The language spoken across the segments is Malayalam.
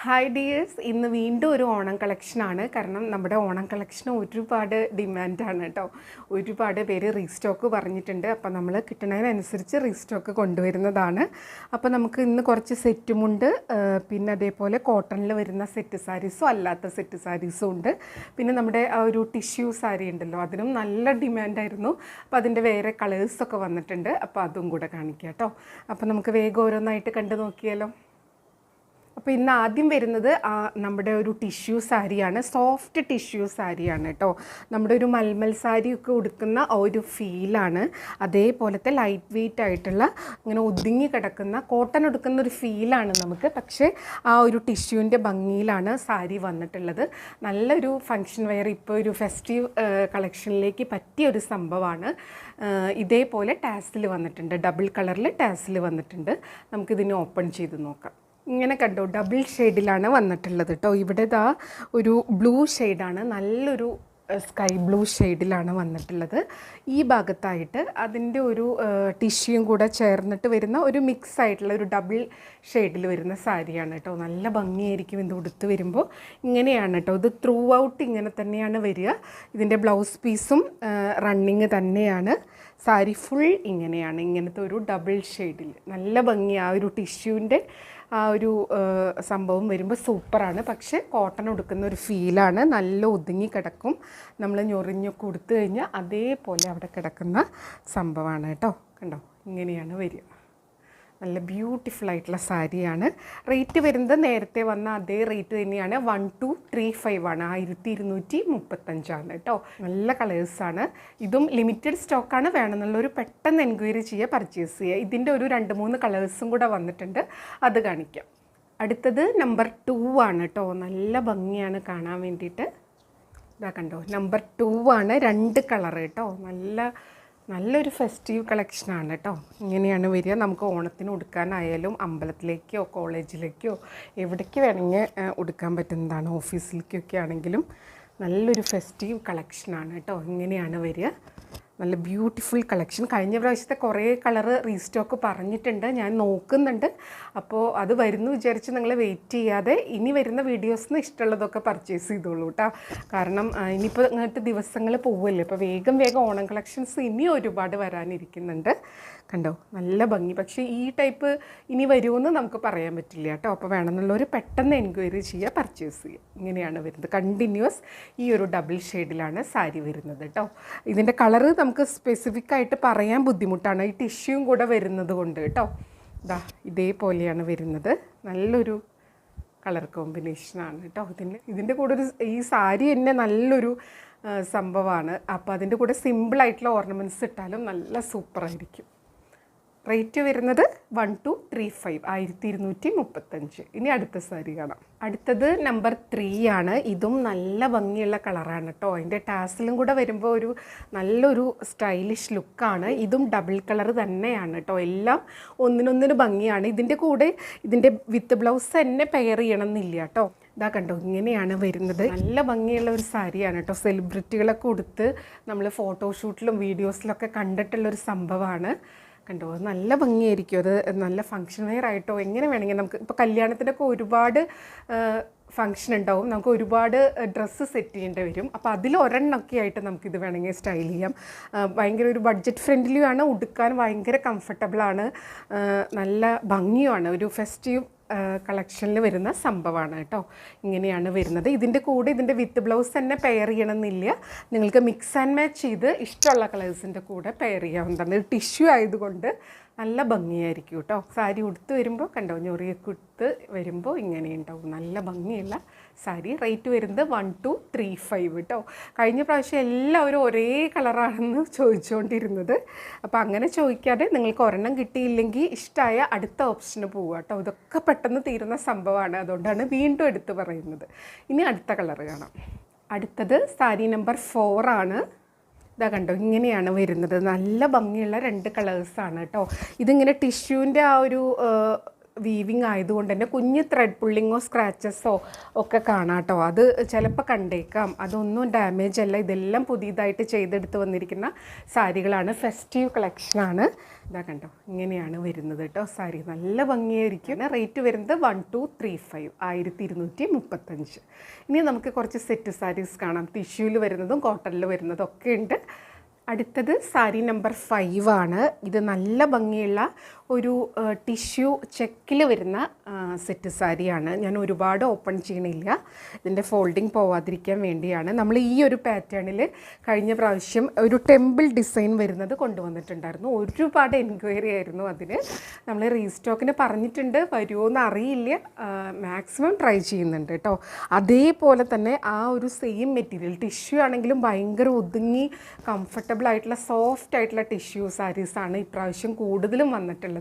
ഹായ് ഡിയേഴ്സ്, ഇന്ന് വീണ്ടും ഒരു ഓണം കളക്ഷനാണ്. കാരണം നമ്മുടെ ഓണം കളക്ഷന് ഒരുപാട് ഡിമാൻഡാണ് കേട്ടോ. ഒരുപാട് പേര് റീസ്റ്റോക്ക് പറഞ്ഞിട്ടുണ്ട്. അപ്പോൾ നമ്മൾ കിട്ടുന്നതിനനുസരിച്ച് റീസ്റ്റോക്ക് കൊണ്ടുവരുന്നതാണ്. അപ്പോൾ നമുക്ക് ഇന്ന് കുറച്ച് സെറ്റുമുണ്ട്, പിന്നെ അതേപോലെ കോട്ടണിൽ വരുന്ന സെറ്റ് സാരീസും അല്ലാത്ത സെറ്റ് സാരീസും ഉണ്ട്. പിന്നെ നമ്മുടെ ആ ഒരു ടിഷ്യൂ സാരി ഉണ്ടല്ലോ, അതിനും നല്ല ഡിമാൻഡായിരുന്നു. അപ്പോൾ അതിൻ്റെ വേറെ കളേഴ്സൊക്കെ വന്നിട്ടുണ്ട്. അപ്പോൾ അതും കൂടെ കാണിക്കാം കേട്ടോ. അപ്പോൾ നമുക്ക് വേഗം ഓരോന്നായിട്ട് കണ്ടു നോക്കിയാലോ. അപ്പോൾ ഇന്ന് ആദ്യം വരുന്നത് നമ്മുടെ ഒരു ടിഷ്യൂ സാരിയാണ്. സോഫ്റ്റ് ടിഷ്യൂ സാരിയാണ് കേട്ടോ. നമ്മുടെ ഒരു മൽമൽ സാരിയൊക്കെ ഉടുക്കുന്ന ഒരു ഫീലാണ്. അതേപോലത്തെ ലൈറ്റ് വെയ്റ്റ് ആയിട്ടുള്ള ഇങ്ങനെ ഒതുങ്ങി കിടക്കുന്ന കോട്ടൺ ഉടുക്കുന്ന ഒരു ഫീലാണ് നമുക്ക്. പക്ഷേ ആ ഒരു ടിഷ്യൂവിൻ്റെ ഭംഗിയിലാണ് സാരി വന്നിട്ടുള്ളത്. നല്ലൊരു ഫങ്ഷൻ വെയർ, ഇപ്പോൾ ഒരു ഫെസ്റ്റീവ് കളക്ഷനിലേക്ക് പറ്റിയ ഒരു സംഭവമാണ്. ഇതേപോലെ ടാസിൽ വന്നിട്ടുണ്ട്, ഡബിൾ കളറിൽ ടാസിൽ വന്നിട്ടുണ്ട്. നമുക്കിതിനെ ഓപ്പൺ ചെയ്ത് നോക്കാം. ഇങ്ങനെ കണ്ടോ, ഡബിൾ ഷെയ്ഡിലാണ് വന്നിട്ടുള്ളത് കേട്ടോ. ഇവിടെ ഇതാ ഒരു ബ്ലൂ ഷെയ്ഡാണ്, നല്ലൊരു സ്കൈ ബ്ലൂ ഷെയ്ഡിലാണ് വന്നിട്ടുള്ളത്. ഈ ഭാഗത്തായിട്ട് അതിൻ്റെ ഒരു ടിഷ്യൂയും കൂടെ ചേർന്നിട്ട് വരുന്ന ഒരു മിക്സ് ആയിട്ടുള്ള ഒരു ഡബിൾ ഷെയ്ഡിൽ വരുന്ന സാരിയാണ് കേട്ടോ. നല്ല ഭംഗിയായിരിക്കും ഇത് ഉടുത്ത് വരുമ്പോൾ. ഇങ്ങനെയാണ് കേട്ടോ, ഇത് ത്രൂ ഔട്ട് ഇങ്ങനെ തന്നെയാണ് വരിക. ഇതിൻ്റെ ബ്ലൗസ് പീസും റണ്ണിങ് തന്നെയാണ്. സാരി ഫുൾ ഇങ്ങനെയാണ്, ഇങ്ങനത്തെ ഒരു ഡബിൾ ഷെയ്ഡിൽ നല്ല ഭംഗി. ആ ഒരു ടിഷ്യൂവിൻ്റെ ആ ഒരു സംഭവം വരുമ്പോൾ സൂപ്പറാണ്. പക്ഷേ കോട്ടൺ ഉടുക്കുന്ന ഒരു ഫീലാണ്. നല്ല ഒതുങ്ങി കിടക്കും. നമ്മൾ ഞൊറിഞ്ഞൊക്കെ ഉടുത്തു കഴിഞ്ഞാൽ അതേപോലെ അവിടെ കിടക്കുന്ന സംഭവമാണ് കേട്ടോ. കണ്ടോ, ഇങ്ങനെയാണ് വരിക. നല്ല ബ്യൂട്ടിഫുൾ ആയിട്ടുള്ള സാരിയാണ്. റേറ്റ് വരുന്നത് നേരത്തെ വന്ന അതേ റേറ്റ് തന്നെയാണ്. 1235 ആണ്, 1235 കേട്ടോ. നല്ല കളേഴ്സാണ്. ഇതും ലിമിറ്റഡ് സ്റ്റോക്കാണ്. വേണമെന്നുള്ളൊരു പെട്ടെന്ന് എൻക്വയറി ചെയ്യുക, പർച്ചേസ് ചെയ്യുക. ഇതിൻ്റെ ഒരു 2-3 കളേഴ്സും കൂടെ വന്നിട്ടുണ്ട്, അത് കാണിക്കാം. അടുത്തത് നമ്പർ 2 ആണ് കേട്ടോ. നല്ല ഭംഗിയാണ് കാണാൻ വേണ്ടിയിട്ട്. ഇതാ കണ്ടോ, നമ്പർ 2 ആണ്. 2 കളർ കേട്ടോ. നല്ലൊരു ഫെസ്റ്റീവ് കളക്ഷനാണ് കേട്ടോ. ഇങ്ങനെയാണ് വരിക. നമുക്ക് ഓണത്തിന് ഉടുക്കാനായാലും അമ്പലത്തിലേക്കോ കോളേജിലേക്കോ എവിടേക്ക് വേണമെങ്കിൽ ഉടുക്കാൻ പറ്റുന്നതാണ്. ഓഫീസിലേക്കൊക്കെ ആണെങ്കിലും നല്ലൊരു ഫെസ്റ്റീവ് കളക്ഷനാണ് കേട്ടോ. ഇങ്ങനെയാണ് വരിക. നല്ല ബ്യൂട്ടിഫുൾ കളക്ഷൻ. കഴിഞ്ഞ പ്രാവശ്യത്തെ കുറേ കളറ് റീസ്റ്റോക്ക് പറഞ്ഞിട്ടുണ്ട്, ഞാൻ നോക്കുന്നുണ്ട്. അപ്പോൾ അത് വരുന്നു വിചാരിച്ച് നിങ്ങൾ വെയിറ്റ് ചെയ്യാതെ ഇനി വരുന്ന വീഡിയോസിന് ഇഷ്ടമുള്ളതൊക്കെ പർച്ചേസ് ചെയ്തോളൂ കേട്ടോ. കാരണം ഇനിയിപ്പോൾ ഇങ്ങോട്ട് ദിവസങ്ങൾ പോവുമല്ലേ. ഇപ്പോൾ വേഗം ഓണം കളക്ഷൻസ് ഇനി ഒരുപാട് വരാനിരിക്കുന്നുണ്ട്. കണ്ടോ, നല്ല ഭംഗി. പക്ഷേ ഈ ടൈപ്പ് ഇനി വരുമെന്ന് നമുക്ക് പറയാൻ പറ്റില്ല കേട്ടോ. അപ്പോൾ വേണമെന്നുള്ളവർ പെട്ടെന്ന് എൻക്വയറി ചെയ്യുക, പർച്ചേസ് ചെയ്യുക. ഇങ്ങനെയാണ് വരുന്നത്. കണ്ടിന്യൂസ് ഈ ഒരു ഡബിൾ ഷെയ്ഡിലാണ് സാരി വരുന്നത് കേട്ടോ. ഇതിൻ്റെ കളറ് നമുക്ക് സ്പെസിഫിക് ആയിട്ട് പറയാൻ ബുദ്ധിമുട്ടാണ്, ഈ ടിഷ്യൂവും കൂടെ വരുന്നത് കൊണ്ട് കേട്ടോ. ഇതേപോലെയാണ് വരുന്നത്. നല്ലൊരു കളർ കോമ്പിനേഷനാണ് കേട്ടോ. ഇതിൻ്റെ കൂടെ ഈ സാരി തന്നെ നല്ലൊരു സംഭവമാണ്. അപ്പോൾ അതിൻ്റെ കൂടെ സിമ്പിളായിട്ടുള്ള ഓർണമെൻറ്റ്സ് ഇട്ടാലും നല്ല സൂപ്പറായിരിക്കും. റേറ്റ് വരുന്നത് 1235, 1235. ഇനി അടുത്ത സാരി കാണാം. അടുത്തത് നമ്പർ 3 ആണ്. ഇതും നല്ല ഭംഗിയുള്ള കളറാണ് കേട്ടോ. അതിൻ്റെ ടാസിലും കൂടെ വരുമ്പോൾ ഒരു നല്ലൊരു സ്റ്റൈലിഷ് ലുക്കാണ്. ഇതും ഡബിൾ കളർ തന്നെയാണ് കേട്ടോ. എല്ലാം ഒന്നിനൊന്നിന് ഭംഗിയാണ്. ഇതിൻ്റെ കൂടെ ഇതിൻ്റെ വിത്ത് ബ്ലൗസ് തന്നെ പെയർ ചെയ്യണമെന്നില്ല കേട്ടോ. ഇതാ കണ്ടോ, ഇങ്ങനെയാണ് വരുന്നത്. നല്ല ഭംഗിയുള്ള ഒരു സാരിയാണ് കേട്ടോ. സെലിബ്രിറ്റികളൊക്കെ ഉടുത്ത് നമ്മൾ ഫോട്ടോഷൂട്ടിലും വീഡിയോസിലൊക്കെ കണ്ടിട്ടുള്ളൊരു സംഭവമാണ്. കണ്ടോ, നല്ല ഭംഗിയായിരിക്കും. അത് നല്ല ഫങ്ഷൻ വെയർ ആയിട്ടോ എങ്ങനെ വേണമെങ്കിൽ നമുക്ക് ഇപ്പോൾ കല്യാണത്തിനൊക്കെ ഒരുപാട് ഫങ്ഷൻ ഉണ്ടാവും, നമുക്ക് ഒരുപാട് ഡ്രസ്സ് സെറ്റ് ചെയ്യേണ്ടി വരും. അപ്പോൾ അതിലൊരെണ്ണമൊക്കെ ആയിട്ട് നമുക്കിത് വേണമെങ്കിൽ സ്റ്റൈൽ ചെയ്യാം. ഭയങ്കര ഒരു ബഡ്ജറ്റ് ഫ്രണ്ട്ലിയുമാണ്, ഉടുക്കാൻ ഭയങ്കര കംഫർട്ടബിളാണ്, നല്ല ഭംഗിയുമാണ്. ഒരു ഫെസ്റ്റീവ് കളക്ഷനിൽ വരുന്ന സംഭവമാണ് കേട്ടോ. ഇങ്ങനെയാണ് വരുന്നത്. ഇതിൻ്റെ കൂടെ ഇതിൻ്റെ വിത്ത് ബ്ലൗസ് തന്നെ പെയർ ചെയ്യണമെന്നില്ല. നിങ്ങൾക്ക് മിക്സ് ആൻഡ് മാച്ച് ചെയ്ത് ഇഷ്ടമുള്ള കളേഴ്സിൻ്റെ കൂടെ പെയർ ചെയ്യാവുന്നതാണ്. ഇത് ടിഷ്യൂ ആയതുകൊണ്ട് നല്ല ഭംഗിയായിരിക്കും കേട്ടോ. സാരി ഉടുത്ത് വരുമ്പോൾ കണ്ടോ, ഞൊറിയൊക്കെ ഉടുത്ത് വരുമ്പോൾ ഇങ്ങനെ ഉണ്ടാവും. നല്ല ഭംഗിയുള്ള സാരി. റേറ്റ് വരുന്നത് 1235 കേട്ടോ. കഴിഞ്ഞ പ്രാവശ്യം എല്ലാവരും ഒരേ കളറാണെന്ന് ചോദിച്ചുകൊണ്ടിരുന്നത്. അപ്പോൾ അങ്ങനെ ചോദിക്കാതെ നിങ്ങൾക്ക് ഒരെണ്ണം കിട്ടിയില്ലെങ്കിൽ ഇഷ്ടമായ അടുത്ത ഓപ്ഷന് പോവുക കേട്ടോ. ഇതൊക്കെ പെട്ടെന്ന് തീരുന്ന സംഭവമാണ്, അതുകൊണ്ടാണ് വീണ്ടും എടുത്ത് പറയുന്നത്. ഇനി അടുത്ത കളർ കാണാം. അടുത്തത് സാരി നമ്പർ 4 ആണ്. ഇതാ കണ്ടോ, ഇങ്ങനെയാണ് വരുന്നത്. നല്ല ഭംഗിയുള്ള 2 കളേഴ്സാണ് കേട്ടോ. ഇതിങ്ങനെ ടിഷ്യൂവിൻ്റെ ആ ഒരു വീവിങ് ആയതുകൊണ്ട് തന്നെ കുഞ്ഞ് ത്രെഡ് പുള്ളിങ്ങോ സ്ക്രാച്ചസോ ഒക്കെ കാണാം കേട്ടോ. അത് ചിലപ്പോൾ കണ്ടേക്കാം. അതൊന്നും ഡാമേജ് അല്ല. ഇതെല്ലാം പുതിയതായിട്ട് ചെയ്തെടുത്ത് വന്നിരിക്കുന്ന സാരികളാണ്. ഫെസ്റ്റീവ് കളക്ഷനാണ്. ഇതാ കണ്ടോ, ഇങ്ങനെയാണ് വരുന്നത് കേട്ടോ. സാരി നല്ല ഭംഗിയായിരിക്കും. റേറ്റ് വരുന്നത് 1235, 1235. ഇനി നമുക്ക് കുറച്ച് സെറ്റ് സാരീസ് കാണാം. ടിഷ്യൂവിൽ വരുന്നതും കോട്ടണിൽ വരുന്നതും ഒക്കെ ഉണ്ട്. അടുത്തത് സാരി നമ്പർ 5 ആണ്. ഇത് നല്ല ഭംഗിയുള്ള ഒരു ടിഷ്യൂ ചെക്കിൽ വരുന്ന സെറ്റ് സാരിയാണ്. ഞാൻ ഒരുപാട് ഓപ്പൺ ചെയ്യണില്ല, ഇതിൻ്റെ ഫോൾഡിങ് പോവാതിരിക്കാൻ വേണ്ടിയാണ്. നമ്മൾ ഈ ഒരു പാറ്റേണിൽ കഴിഞ്ഞ പ്രാവശ്യം ഒരു ടെമ്പിൾ ഡിസൈൻ വരുന്നത് കൊണ്ടുവന്നിട്ടുണ്ടായിരുന്നു. ഒരുപാട് എൻക്വയറി ആയിരുന്നു അതിന്. നമ്മൾ റീസ്റ്റോക്കിന് പറഞ്ഞിട്ടുണ്ട്, വരുമോ എന്ന് അറിയില്ല. മാക്സിമം ട്രൈ ചെയ്യുന്നുണ്ട് കേട്ടോ. അതേപോലെ തന്നെ ആ ഒരു സെയിം മെറ്റീരിയൽ ടിഷ്യൂ ആണെങ്കിലും ഭയങ്കര ഒതുങ്ങി കംഫർട്ടബിൾ ആയിട്ടുള്ള സോഫ്റ്റ് ആയിട്ടുള്ള ടിഷ്യൂ സാരീസാണ് ഇപ്രാവശ്യം കൂടുതലും വന്നിട്ടുള്ളത്.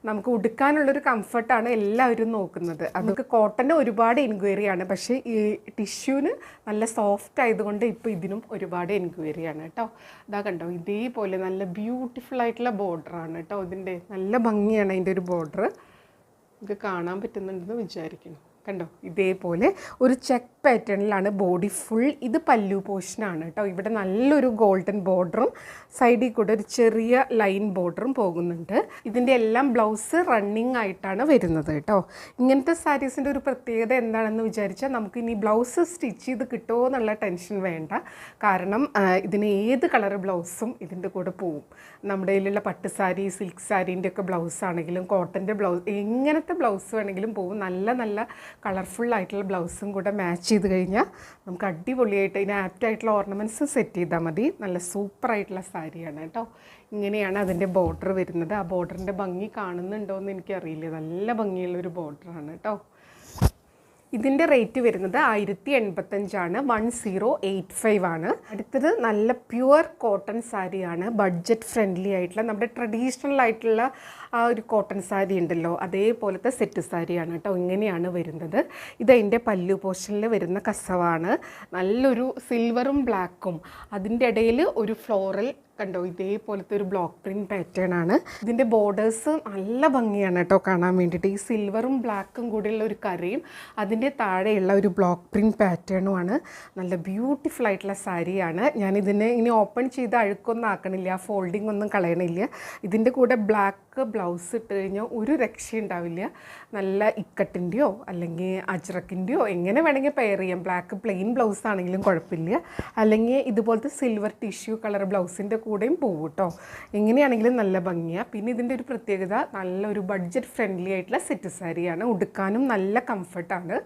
നമുക്ക് ഉടുക്കാനുള്ളൊരു കംഫർട്ടാണ് എല്ലാവരും നോക്കുന്നത്. നമുക്ക് കോട്ടന് ഒരുപാട് എൻക്വയറിയാണ്, പക്ഷേ ഈ ടിഷ്യൂവിന് നല്ല സോഫ്റ്റ് ആയതുകൊണ്ട് ഇപ്പോൾ ഇതിനും ഒരുപാട് എൻക്വയറിയാണ് കേട്ടോ. ഇതാ കണ്ടോ, ഇതേപോലെ നല്ല ബ്യൂട്ടിഫുൾ ആയിട്ടുള്ള ബോർഡറാണ് കേട്ടോ. ഇതിൻ്റെ നല്ല ഭംഗിയാണ് അതിൻ്റെ ഒരു ബോർഡർ. ഇത് കാണാൻ പറ്റുന്നുണ്ടെന്ന് വിചാരിക്കുന്നു. കണ്ടോ, ഇതേപോലെ ഒരു ചെക്ക് പാറ്റേണിലാണ് ബോഡി ഫുൾ. ഇത് പല്ലു പോർഷനാണ് കേട്ടോ. ഇവിടെ നല്ലൊരു ഗോൾഡൻ ബോർഡറും സൈഡിൽ കൂടെ ഒരു ചെറിയ ലൈൻ ബോർഡറും പോകുന്നുണ്ട്. ഇതിൻ്റെ എല്ലാം ബ്ലൗസ് റണ്ണിങ് ആയിട്ടാണ് വരുന്നത് കേട്ടോ. ഇങ്ങനത്തെ സാരീസിൻ്റെ ഒരു പ്രത്യേകത എന്താണെന്ന് വിചാരിച്ചാൽ നമുക്ക് ഇനി ബ്ലൗസ് സ്റ്റിച്ച് ചെയ്ത് കിട്ടുമോ എന്നുള്ള ടെൻഷൻ വേണ്ട. കാരണം ഇതിന് ഏത് കളർ ബ്ലൗസും ഇതിൻ്റെ കൂടെ പോവും. നമ്മുടെ കയ്യിലുള്ള പട്ട് സാരി, സിൽക്ക് സാരീൻ്റെ ഒക്കെ ബ്ലൗസ് ആണെങ്കിലും കോട്ടൻ്റെ ബ്ലൗസ്, എങ്ങനത്തെ ബ്ലൗസ് വേണമെങ്കിലും പോവും. നല്ല നല്ല കളർഫുൾ ആയിട്ടുള്ള ബ്ലൗസും കൂടെ മാച്ച് ചെയ്ത് കഴിഞ്ഞാൽ നമുക്ക് അടിപൊളിയായിട്ട് ഇതിന് ആപ്റ്റായിട്ടുള്ള ഓർണമെൻറ്റ്സ് സെറ്റ് ചെയ്താൽ മതി. നല്ല സൂപ്പറായിട്ടുള്ള സാരിയാണ് കേട്ടോ. ഇങ്ങനെയാണ് അതിൻ്റെ ബോർഡർ വരുന്നത്. ആ ബോർഡറിൻ്റെ ഭംഗി കാണുന്നുണ്ടോ എന്ന് എനിക്കറിയില്ല. നല്ല ഭംഗിയുള്ളൊരു ബോർഡറാണ് കേട്ടോ. ഇതിൻ്റെ റേറ്റ് വരുന്നത് 1085 1085 ആണ്. അടുത്തത് നല്ല പ്യുവർ കോട്ടൺ സാരിയാണ്. ബഡ്ജറ്റ് ഫ്രണ്ട്ലി ആയിട്ടുള്ള നമ്മുടെ ട്രഡീഷണൽ ആയിട്ടുള്ള ആ ഒരു കോട്ടൺ സാരി ഉണ്ടല്ലോ, അതേപോലത്തെ സെറ്റ് സാരിയാണ് കേട്ടോ. ഇങ്ങനെയാണ് വരുന്നത്. ഇതതിൻ്റെ പല്ലു പോർഷനിൽ വരുന്ന കസവാണ്. നല്ലൊരു സിൽവറും ബ്ലാക്കും, അതിൻ്റെ ഇടയിൽ ഒരു ഫ്ലോറൽ കണ്ടോ, ഇതേപോലത്തെ ഒരു ബ്ലോക്ക് പ്രിൻറ്റ് പാറ്റേൺ ആണ്. ഇതിൻ്റെ ബോർഡേഴ്സ് നല്ല ഭംഗിയാണ് കേട്ടോ കാണാൻ വേണ്ടിയിട്ട്. ഈ സിൽവറും ബ്ലാക്കും കൂടിയുള്ള ഒരു കരയും അതിൻ്റെ താഴെയുള്ള ഒരു ബ്ലോക്ക് പ്രിൻറ്റ് പാറ്റേണുമാണ്. നല്ല ബ്യൂട്ടിഫുൾ ആയിട്ടുള്ള സാരിയാണ്. ഞാനിതിനെ ഇനി ഓപ്പൺ ചെയ്ത് അഴുക്കൊന്നും ആക്കണില്ല, ഫോൾഡിംഗ് ഒന്നും കളയണില്ല. ഇതിൻ്റെ കൂടെ ബ്ലാക്ക് ബ്ലൗസ് ഇട്ട് കഴിഞ്ഞാൽ ഒരു രക്ഷയുണ്ടാവില്ല. നല്ല ഇക്കട്ടിൻ്റെയോ അല്ലെങ്കിൽ അജ്രക്കിൻ്റെയോ എങ്ങനെ വേണമെങ്കിൽ പെയർ ചെയ്യാം. ബ്ലാക്ക് പ്ലെയിൻ ബ്ലൗസ് ആണെങ്കിലും കുഴപ്പമില്ല, അല്ലെങ്കിൽ ഇതുപോലത്തെ സിൽവർ ടിഷ്യൂ കളർ ബ്ലൗസിൻ്റെ കൂടെയും പോകും കേട്ടോ. എങ്ങനെയാണെങ്കിലും നല്ല ഭംഗിയാണ്. പിന്നെ ഇതിൻ്റെ ഒരു പ്രത്യേകത നല്ലൊരു ബഡ്ജറ്റ് ഫ്രണ്ട്ലി ആയിട്ടുള്ള സെറ്റ് സാരിയാണ്. ഉടുക്കാനും നല്ല കംഫർട്ടാണ്.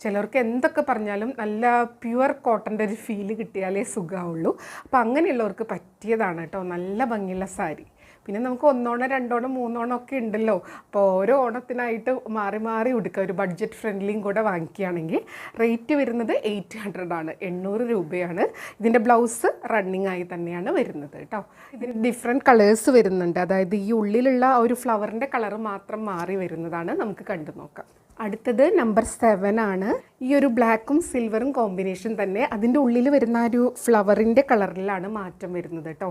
ചിലർക്ക് എന്തൊക്കെ പറഞ്ഞാലും നല്ല പ്യുവർ കോട്ടൻ്റെ ഒരു ഫീല് കിട്ടിയാലേ സുഖമാവുള്ളൂ. അപ്പോൾ അങ്ങനെയുള്ളവർക്ക് പറ്റിയതാണ് കേട്ടോ. നല്ല ഭംഗിയുള്ള സാരി. പിന്നെ നമുക്ക് 1 ഓണം 2 ഓണം 3 ഓണം ഒക്കെ ഉണ്ടല്ലോ. അപ്പോൾ ഓരോ ഓണത്തിനായിട്ട് മാറി മാറി ഉടുക്കുക. ഒരു ബഡ്ജറ്റ് ഫ്രണ്ട്ലിയും കൂടെ വാങ്ങിക്കുകയാണെങ്കിൽ റേറ്റ് വരുന്നത് 800 ആണ്, 800 രൂപയാണ്. ഇതിൻ്റെ ബ്ലൗസ് റണ്ണിങ് ആയി തന്നെയാണ് വരുന്നത് കേട്ടോ. ഇതിന് ഡിഫറെൻറ്റ് കളേഴ്സ് വരുന്നുണ്ട്. അതായത് ഈ ഉള്ളിലുള്ള ഒരു ഫ്ലവറിൻ്റെ കളർ മാത്രം മാറി വരുന്നതാണ്. നമുക്ക് കണ്ടു നോക്കാം. അടുത്തത് നമ്പർ 7 ആണ്. ഈ ഒരു ബ്ലാക്കും സിൽവറും കോമ്പിനേഷൻ തന്നെ അതിൻ്റെ ഉള്ളിൽ വരുന്ന ആ ഒരു ഫ്ലവറിൻ്റെ കളറിലാണ് മാറ്റം വരുന്നത് കേട്ടോ.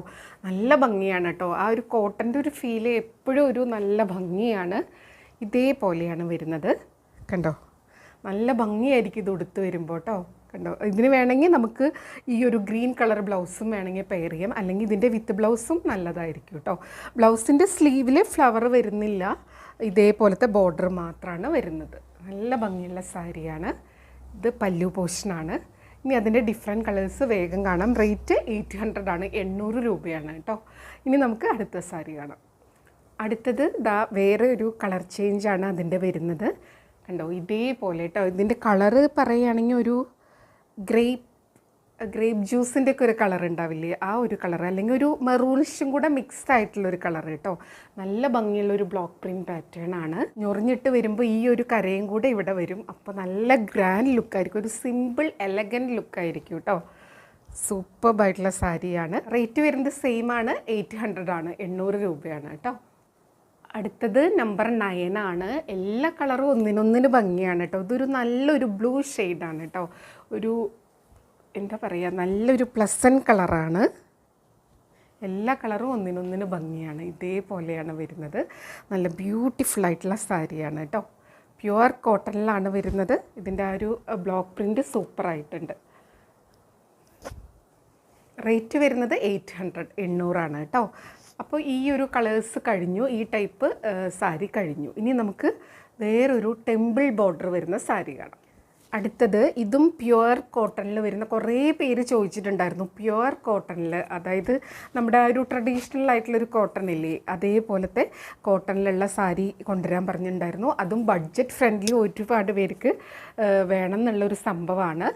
നല്ല ഭംഗിയാണ് കേട്ടോ. ആ ഒരു കോട്ടൻ്റെ ഒരു ഫീല് എപ്പോഴും ഒരു നല്ല ഭംഗിയാണ്. ഇതേപോലെയാണ് വരുന്നത്. കണ്ടോ, നല്ല ഭംഗിയായിരിക്കും ഇത് ഉടുത്ത് വരുമ്പോൾ കേട്ടോ. കണ്ടോ, ഇതിന് വേണമെങ്കിൽ നമുക്ക് ഈ ഒരു ഗ്രീൻ കളർ ബ്ലൗസും വേണമെങ്കിൽ പെയർ ചെയ്യാം, അല്ലെങ്കിൽ ഇതിൻ്റെ വിത്ത് ബ്ലൗസും നല്ലതായിരിക്കും കേട്ടോ. ബ്ലൗസിൻ്റെ സ്ലീവിൽ ഫ്ലവർ വരുന്നില്ല, ഇതേപോലത്തെ ബോർഡർ മാത്രമാണ് വരുന്നത്. നല്ല ഭംഗിയുള്ള സാരിയാണ്. ഇത് പല്ലു പോർഷനാണ്. ഇനി അതിൻ്റെ ഡിഫറെൻറ്റ് കളേഴ്സ് വേഗം കാണാം. റേറ്റ് 800 ആണ്, 800 രൂപയാണ് കേട്ടോ. ഇനി നമുക്ക് അടുത്ത സാരി കാണാം. അടുത്തത് വേറെ ഒരു കളർ ചേഞ്ചാണ് അതിൻ്റെ വരുന്നത്. കണ്ടോ, ഇതേപോലെ കേട്ടോ. ഇതിൻ്റെ കളറ് പറയുകയാണെങ്കിൽ ഒരു ഗ്രേപ്പ് ജ്യൂസിൻ്റെ ഒക്കെ ഒരു കളർ ഉണ്ടാവില്ലേ, ആ ഒരു കളർ, അല്ലെങ്കിൽ ഒരു മെറൂണിഷും കൂടെ മിക്സ്ഡ് ആയിട്ടുള്ളൊരു കളർ കേട്ടോ. നല്ല ഭംഗിയുള്ളൊരു ബ്ലോക്ക് പ്രിൻറ്റ് പാറ്റേൺ ആണ്. ഞൊറിഞ്ഞിട്ട് വരുമ്പോൾ ഈ ഒരു കരയും കൂടെ ഇവിടെ വരും. അപ്പോൾ നല്ല ഗ്രാൻഡ് ലുക്കായിരിക്കും, ഒരു സിമ്പിൾ എലഗൻറ്റ് ലുക്കായിരിക്കും കേട്ടോ. സൂപ്പർബായിട്ടുള്ള സാരിയാണ്. റേറ്റ് വരുന്നത് സെയിം ആണ്, 800 ആണ്, 800 രൂപയാണ് കേട്ടോ. അടുത്തത് നമ്പർ 9 ആണ്. എല്ലാ കളറും ഒന്നിനൊന്നിന് ഭംഗിയാണ് കേട്ടോ. ഇതൊരു നല്ലൊരു ബ്ലൂ ഷെയ്ഡാണ് കേട്ടോ. ഒരു എന്താ പറയുക, നല്ലൊരു പ്ലസൻറ്റ് കളറാണ്. എല്ലാ കളറും ഒന്നിനൊന്നിന് ഭംഗിയാണ്. ഇതേപോലെയാണ് വരുന്നത്. നല്ല ബ്യൂട്ടിഫുൾ ആയിട്ടുള്ള സാരിയാണ് കേട്ടോ. പ്യുവർ കോട്ടണിലാണ് വരുന്നത്. ഇതിൻ്റെ ആ ഒരു ബ്ലോക്ക് പ്രിൻറ്റ് സൂപ്പറായിട്ടുണ്ട്. റേറ്റ് വരുന്നത് 800 കേട്ടോ. അപ്പോൾ ഈ ഒരു കളേഴ്സ് കഴിഞ്ഞു, ഈ ടൈപ്പ് സാരി കഴിഞ്ഞു. ഇനി നമുക്ക് വേറൊരു ടെമ്പിൾ ബോർഡർ വരുന്ന സാരി കാണാം. അടുത്തത് ഇതും പ്യുവർ കോട്ടണിൽ വരുന്ന, കുറേ പേര് ചോദിച്ചിട്ടുണ്ടായിരുന്നു പ്യുവർ കോട്ടണിൽ, അതായത് നമ്മുടെ ഒരു ട്രഡീഷണൽ ആയിട്ടുള്ളൊരു കോട്ടൺ ഇല്ലേ, അതേപോലത്തെ കോട്ടണിലുള്ള സാരി കൊണ്ടുവരാൻ പറഞ്ഞിട്ടുണ്ടായിരുന്നു. അതും ബഡ്ജറ്റ് ഫ്രണ്ട്ലി ഒരുപാട് പേർക്ക് വേണം എന്നുള്ളൊരു സംഭവമാണ്.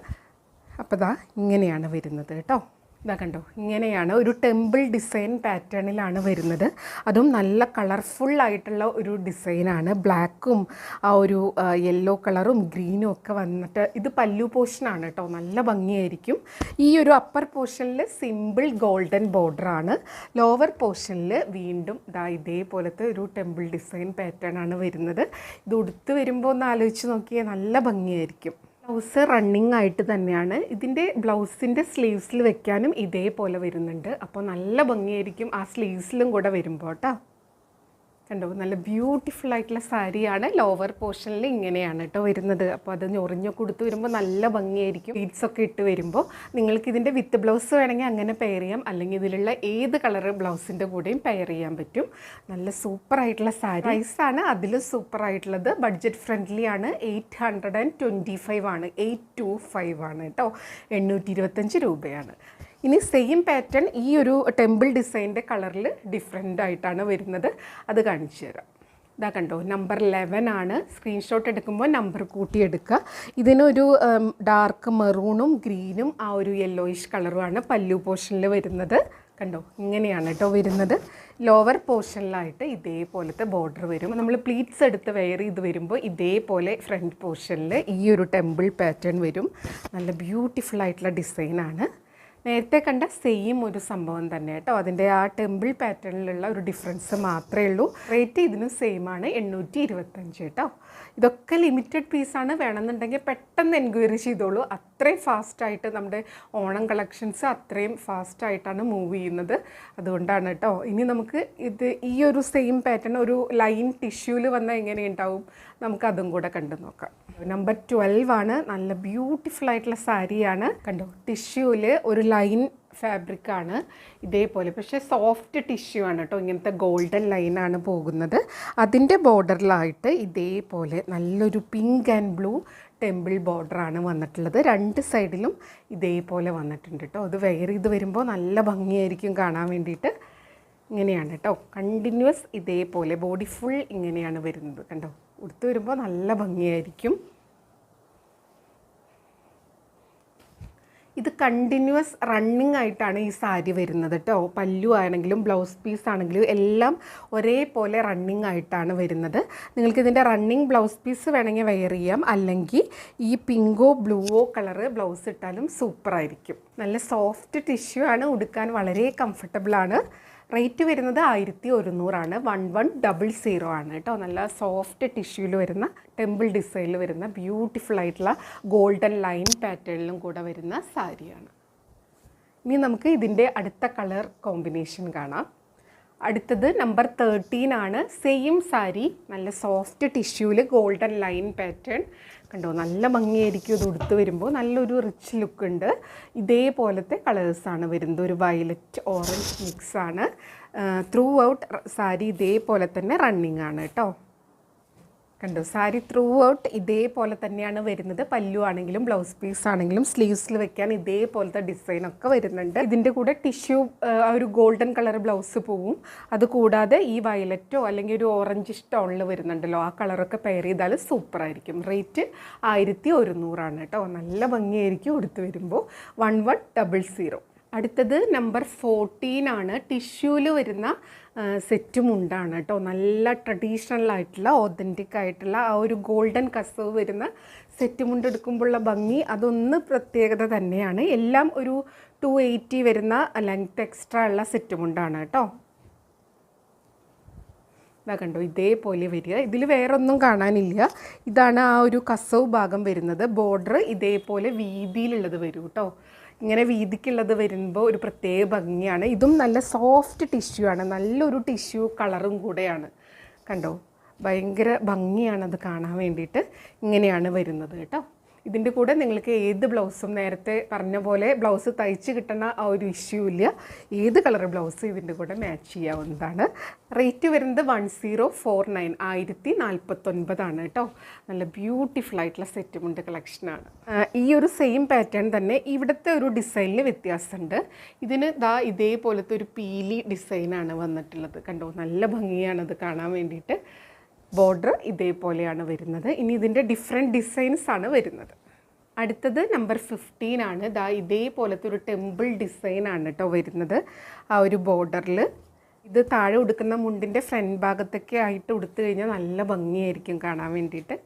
അപ്പോൾ ദാ ഇങ്ങനെയാണ് വരുന്നത് കേട്ടോ. ഇതാ കണ്ടോ, ഇങ്ങനെയാണ് ഒരു ടെമ്പിൾ ഡിസൈൻ പാറ്റേണിലാണ് വരുന്നത്. അതും നല്ല കളർഫുള്ളായിട്ടുള്ള ഒരു ഡിസൈനാണ്. ബ്ലാക്കും ആ ഒരു യെല്ലോ കളറും ഗ്രീനും ഒക്കെ വന്നിട്ട്, ഇത് പല്ലു പോർഷനാണ് കേട്ടോ, നല്ല ഭംഗിയായിരിക്കും. ഈ ഒരു അപ്പർ പോർഷനിൽ സിമ്പിൾ ഗോൾഡൻ ബോർഡറാണ്. ലോവർ പോർഷനിൽ വീണ്ടും ഇതാ ഇതേപോലത്തെ ഒരു ടെമ്പിൾ ഡിസൈൻ പാറ്റേൺ ആണ് വരുന്നത്. ഇത് ഉടുത്ത് വരുമ്പോൾ ഒന്ന് ആലോചിച്ച് നോക്കിയാൽ നല്ല ഭംഗിയായിരിക്കും. ബ്ലൗസ് റണ്ണിങ് ആയിട്ട് തന്നെയാണ്. ഇതിൻ്റെ ബ്ലൗസിൻ്റെ സ്ലീവ്സിൽ വെക്കാനും ഇതേപോലെ വരുന്നുണ്ട്. അപ്പോൾ നല്ല ഭംഗിയായിരിക്കും ആ സ്ലീവ്സിലും കൂടെ വരുമ്പോൾ കേട്ടോ. കണ്ടോ, നല്ല ബ്യൂട്ടിഫുൾ ആയിട്ടുള്ള സാരിയാണ്. ലോവർ പോർഷനിൽ ഇങ്ങനെയാണ് കേട്ടോ വരുന്നത്. അപ്പോൾ അത് ഞൊറിഞ്ഞൊക്കെ കൊടുത്ത് വരുമ്പോൾ നല്ല ഭംഗിയായിരിക്കും. ബീഡ്സൊക്കെ ഇട്ട് വരുമ്പോൾ നിങ്ങൾക്ക് ഇതിൻ്റെ വിത്ത് ബ്ലൗസ് വേണമെങ്കിൽ അങ്ങനെ പെയർ ചെയ്യാം, അല്ലെങ്കിൽ ഇതിലുള്ള ഏത് കളർ ബ്ലൗസിൻ്റെ കൂടെയും പെയർ ചെയ്യാൻ പറ്റും. നല്ല സൂപ്പറായിട്ടുള്ള സാരി. പ്രൈസാണ് അതിലും സൂപ്പറായിട്ടുള്ളത്. ബഡ്ജറ്റ് ഫ്രണ്ട്ലി ആണ്. 825 ആണ്, 825 ആണ് കേട്ടോ. 825 രൂപയാണ്. ഇനി സെയിം പാറ്റേൺ ഈ ഒരു ടെമ്പിൾ ഡിസൈൻ്റെ കളറിൽ ഡിഫറെൻ്റ് ആയിട്ടാണ് വരുന്നത്. അത് കാണിച്ചു തരാം. ഇതാ കണ്ടോ, നമ്പർ 11 ആണ്. സ്ക്രീൻഷോട്ട് എടുക്കുമ്പോൾ നമ്പർ കൂട്ടിയെടുക്കുക. ഇതിനൊരു ഡാർക്ക് മെറൂണും ഗ്രീനും ആ ഒരു യെല്ലോയിഷ് കളറുമാണ് പല്ലു പോർഷനിൽ വരുന്നത്. കണ്ടോ, ഇങ്ങനെയാണ് കേട്ടോ വരുന്നത്. ലോവർ പോർഷനിലായിട്ട് ഇതേപോലത്തെ ബോർഡർ വരും. നമ്മൾ പ്ലീറ്റ്സ് എടുത്ത് വെയർ ചെയ്ത് വരുമ്പോൾ ഇതേപോലെ ഫ്രണ്ട് പോർഷനിൽ ഈ ഒരു ടെമ്പിൾ പാറ്റേൺ വരും. നല്ല ബ്യൂട്ടിഫുൾ ആയിട്ടുള്ള ഡിസൈനാണ്. നേരത്തെ കണ്ട സെയിം ഒരു സംഭവം തന്നെ കേട്ടോ. അതിൻ്റെ ആ ടെമ്പിൾ പാറ്റേണിലുള്ള ഒരു ഡിഫറൻസ് മാത്രമേ ഉള്ളൂ. റേറ്റ് ഇതിനും സെയിം ആണ്, 825 കേട്ടോ. ഇതൊക്കെ ലിമിറ്റഡ് പീസാണ്. വേണമെന്നുണ്ടെങ്കിൽ പെട്ടെന്ന് എൻക്വയറി ചെയ്തോളൂ. അത്രയും ഫാസ്റ്റായിട്ട് നമ്മുടെ ഓണം കളക്ഷൻസ് അത്രയും ഫാസ്റ്റായിട്ടാണ് മൂവ് ചെയ്യുന്നത്. അതുകൊണ്ടാണ് കേട്ടോ. ഇനി നമുക്ക് ഈ ഒരു സെയിം പാറ്റേൺ ഒരു ലൈൻ ടിഷ്യൂവിൽ വന്നാൽ എങ്ങനെയുണ്ടാവും, നമുക്കതും കൂടെ കണ്ടു നോക്കാം. നമ്പർ 12 ആണ്. നല്ല ബ്യൂട്ടിഫുൾ ആയിട്ടുള്ള സാരിയാണ്. കണ്ടോ, ടിഷ്യൂവിൽ ഒരു ലൈൻ ഫാബ്രിക്കാണ് ഇതേപോലെ, പക്ഷേ സോഫ്റ്റ് ടിഷ്യൂ ആണ് കേട്ടോ. ഇങ്ങനത്തെ ഗോൾഡൻ ലൈനാണ് പോകുന്നത്. അതിൻ്റെ ബോർഡറിലായിട്ട് ഇതേപോലെ നല്ലൊരു പിങ്ക് ആൻഡ് ബ്ലൂ ടെമ്പിൾ ബോർഡറാണ് വന്നിട്ടുള്ളത്. രണ്ട് സൈഡിലും ഇതേപോലെ വന്നിട്ടുണ്ട് കേട്ടോ. അത് വെയർ ചെയ്ത് വരുമ്പോൾ നല്ല ഭംഗിയായിരിക്കും കാണാൻ വേണ്ടിയിട്ട്. ഇങ്ങനെയാണ് കേട്ടോ, കണ്ടിന്യൂസ് ഇതേപോലെ ബോഡി ഫുൾ ഇങ്ങനെയാണ് വരുന്നത്. കണ്ടോ, ഉടുത്ത് വരുമ്പോൾ നല്ല ഭംഗിയായിരിക്കും. ഇത് കണ്ടിന്യൂസ് റണ്ണിങ് ആയിട്ടാണ് ഈ സാരി വരുന്നത് കേട്ടോ. പല്ലു ആണെങ്കിലും ബ്ലൗസ് പീസ് ആണെങ്കിലും എല്ലാം ഒരേപോലെ റണ്ണിങ് ആയിട്ടാണ് വരുന്നത്. നിങ്ങൾക്കിതിൻ്റെ റണ്ണിങ് ബ്ലൗസ് പീസ് വേണമെങ്കിൽ വെയർ ചെയ്യാം, അല്ലെങ്കിൽ ഈ പിങ്കോ ബ്ലൂവോ കളറ് ബ്ലൗസ് ഇട്ടാലും സൂപ്പറായിരിക്കും. നല്ല സോഫ്റ്റ് ടിഷ്യൂ ആണ്, ഉടുക്കാൻ വളരെ കംഫർട്ടബിളാണ്. റേറ്റ് വരുന്നത് 1100 ആണ്, 1100 ആണ് കേട്ടോ. നല്ല സോഫ്റ്റ് ടിഷ്യൂവിൽ വരുന്ന ടെമ്പിൾ ഡിസൈനിൽ വരുന്ന ബ്യൂട്ടിഫുൾ ആയിട്ടുള്ള ഗോൾഡൻ ലൈൻ പാറ്റേണിലും കൂടെ വരുന്ന സാരിയാണ്. ഇനി നമുക്ക് ഇതിൻ്റെ അടുത്ത കളർ കോമ്പിനേഷൻ കാണാം. അടുത്തത് നമ്പർ 13 ആണ്. സെയിം സാരി, നല്ല സോഫ്റ്റ് ടിഷ്യൂവിൽ ഗോൾഡൻ ലൈൻ പാറ്റേൺ. കണ്ടോ, നല്ല ഭംഗിയായിരിക്കും ഇത് ഉടുത്ത് വരുമ്പോൾ. നല്ലൊരു റിച്ച് ലുക്ക് ഉണ്ട്. ഇതേപോലത്തെ കളേഴ്സാണ് വരുന്നത്. ഒരു വയലറ്റ് ഓറഞ്ച് മിക്സാണ്. ത്രൂ ഔട്ട് സാരി ഇതേപോലെ തന്നെ റണ്ണിങ് ആണ് കേട്ടോ. കണ്ടോ, സാരി ത്രൂ ഔട്ട് ഇതേപോലെ തന്നെയാണ് വരുന്നത്. പല്ലു ആണെങ്കിലും ബ്ലൗസ് പീസ് ആണെങ്കിലും സ്ലീവ്സിൽ വെക്കാൻ ഇതേപോലത്തെ ഡിസൈനൊക്കെ വരുന്നുണ്ട്. ഇതിൻ്റെ കൂടെ ടിഷ്യൂ ഒരു ഗോൾഡൻ കളർ ബ്ലൗസ് പോവും. അതുകൂടാതെ ഈ വയലറ്റോ അല്ലെങ്കിൽ ഒരു ഓറഞ്ച് ടോണിൽ വരുന്നുണ്ടല്ലോ, ആ കളറൊക്കെ പെയർ ചെയ്താൽ സൂപ്പറായിരിക്കും. റേറ്റ് 1100 ആണ് കേട്ടോ. നല്ല ഭംഗിയായിരിക്കും ഉടുത്ത് വരുമ്പോൾ. 1100. അടുത്തത് നമ്പർ 14 ആണ്. ടിഷ്യൂവിൽ വരുന്ന സെറ്റ് മുണ്ടാണ് കേട്ടോ. നല്ല ട്രഡീഷണൽ ആയിട്ടുള്ള ഒതൻറ്റിക് ആയിട്ടുള്ള ആ ഒരു ഗോൾഡൻ കസവ് വരുന്ന സെറ്റ് മുണ്ട് എടുക്കുമ്പോഴുള്ള ഭംഗി അതൊന്ന് പ്രത്യേകത തന്നെയാണ്. എല്ലാം ഒരു 280 വരുന്ന ലെങ്ത് എക്സ്ട്രാ ഉള്ള സെറ്റ് മുണ്ടാണ് കേട്ടോ. ഇതാ കണ്ടോ, ഇതേപോലെ വരിക. ഇതിൽ വേറൊന്നും കാണാനില്ല. ഇതാണ് ആ ഒരു കസവ് ഭാഗം വരുന്നത്. ബോർഡർ ഇതേപോലെ വീതിയിലുള്ളത് വരും കേട്ടോ. ഇങ്ങനെ വീതിക്കുള്ളത് വരുമ്പോൾ ഒരു പ്രത്യേക ഭംഗിയാണ്. ഇതും നല്ല സോഫ്റ്റ് ടിഷ്യൂ ആണ്, നല്ലൊരു ടിഷ്യൂ കളറും കൂടെയാണ്. കണ്ടോ, ഭയങ്കര ഭംഗിയാണത് കാണാൻ വേണ്ടിയിട്ട്. ഇങ്ങനെയാണ് വരുന്നത് കേട്ടോ. ഇതിൻ്റെ കൂടെ നിങ്ങൾക്ക് ഏത് ബ്ലൗസും, നേരത്തെ പറഞ്ഞ പോലെ ബ്ലൗസ് തയ്ച്ച് കിട്ടുന്ന ആ ഒരു ഇഷ്യൂ ഇല്ല, ഏത് കളർ ബ്ലൗസ് ഇതിൻ്റെ കൂടെ മാച്ച് ചെയ്യാവുന്നതാണ്. റേറ്റ് വരുന്നത് 1049, 1049 കേട്ടോ. നല്ല ബ്യൂട്ടിഫുൾ ആയിട്ടുള്ള സെറ്റ് മുണ്ട് കളക്ഷനാണ്. ഈ ഒരു സെയിം പാറ്റേൺ തന്നെ ഇവിടുത്തെ ഒരു ഡിസൈനിൽ വ്യത്യാസമുണ്ട്. ഇതിന് ഇതേപോലത്തെ ഒരു പീലി ഡിസൈനാണ് വന്നിട്ടുള്ളത്. കണ്ടോ, നല്ല ഭംഗിയാണത് കാണാൻ വേണ്ടിയിട്ട്. ബോർഡർ ഇതേപോലെയാണ് വരുന്നത്. ഇനി ഇതിൻ്റെ ഡിഫറെൻറ്റ് ഡിസൈൻസ് ആണ് വരുന്നത്. അടുത്തത് നമ്പർ 15 ആണ്. ഇതേപോലത്തെ ഒരു ടെമ്പിൾ ഡിസൈനാണ് കേട്ടോ വരുന്നത്. ആ ഒരു ബോർഡറിൽ ഇത് താഴെ ഉടുക്കുന്ന മുണ്ടിൻ്റെ ഫ്രണ്ട് ഭാഗത്തൊക്കെ ആയിട്ട് ഉടുത്തു കഴിഞ്ഞാൽ നല്ല ഭംഗിയായിരിക്കും കാണാൻ വേണ്ടിയിട്ട്.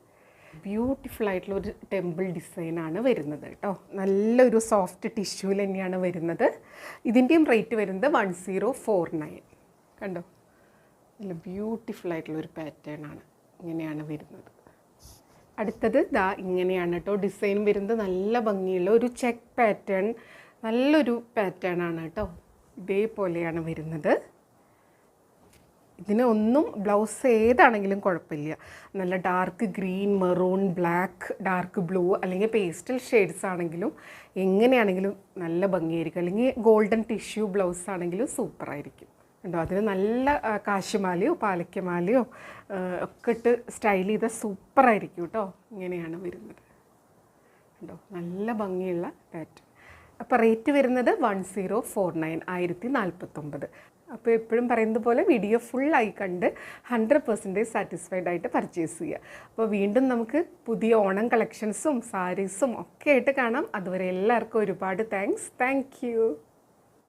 ബ്യൂട്ടിഫുൾ ആയിട്ടുള്ള ഒരു ടെമ്പിൾ ഡിസൈനാണ് വരുന്നത് കേട്ടോ. നല്ലൊരു സോഫ്റ്റ് ടിഷ്യൂവിൽ തന്നെയാണ് വരുന്നത്. ഇതിൻ്റെയും റേറ്റ് വരുന്നത് 1049. കണ്ടോ, നല്ല ബ്യൂട്ടിഫുൾ ആയിട്ടുള്ളൊരു പാറ്റേൺ ആണ്. ഇങ്ങനെയാണ് വരുന്നത്. അടുത്തത് ഇങ്ങനെയാണ് കേട്ടോ ഡിസൈൻ വരുന്നത്. നല്ല ഭംഗിയുള്ള ഒരു ചെക്ക് പാറ്റേൺ, നല്ലൊരു പാറ്റേൺ ആണ് കേട്ടോ. ഇതേപോലെയാണ് വരുന്നത്. ഇതിന് ഒന്നും ബ്ലൗസ് ഏതാണെങ്കിലും കുഴപ്പമില്ല. നല്ല dark green, maroon, black, dark blue അല്ലെങ്കിൽ പേസ്റ്റൽ ഷെയ്ഡ്സ് ആണെങ്കിലും എങ്ങനെയാണെങ്കിലും നല്ല ഭംഗിയായിരിക്കും. അല്ലെങ്കിൽ ഗോൾഡൻ ടിഷ്യൂ ബ്ലൗസ് ആണെങ്കിലും സൂപ്പറായിരിക്കും. ഉണ്ടോ, അതിന് നല്ല കാശുമാലയോ പാലയ്ക്കമാലയോ ഒക്കെ ഇട്ട് സ്റ്റൈൽ ചെയ്താൽ സൂപ്പറായിരിക്കും കേട്ടോ. ഇങ്ങനെയാണ് വരുന്നത്. ഉണ്ടോ, നല്ല ഭംഗിയുള്ള പാറ്റേൺ. അപ്പോൾ റേറ്റ് വരുന്നത് 1049, 1049. അപ്പോൾ എപ്പോഴും പറയുന്നത് പോലെ വീഡിയോ ഫുള്ളായി കണ്ട് 100% സാറ്റിസ്ഫൈഡ് ആയിട്ട് പർച്ചേസ് ചെയ്യുക. അപ്പോൾ വീണ്ടും നമുക്ക് പുതിയ ഓണം കളക്ഷൻസും സാരീസും ഒക്കെ ആയിട്ട് കാണാം. അതുവരെ എല്ലാവർക്കും ഒരുപാട് താങ്ക്സ്. Thank you.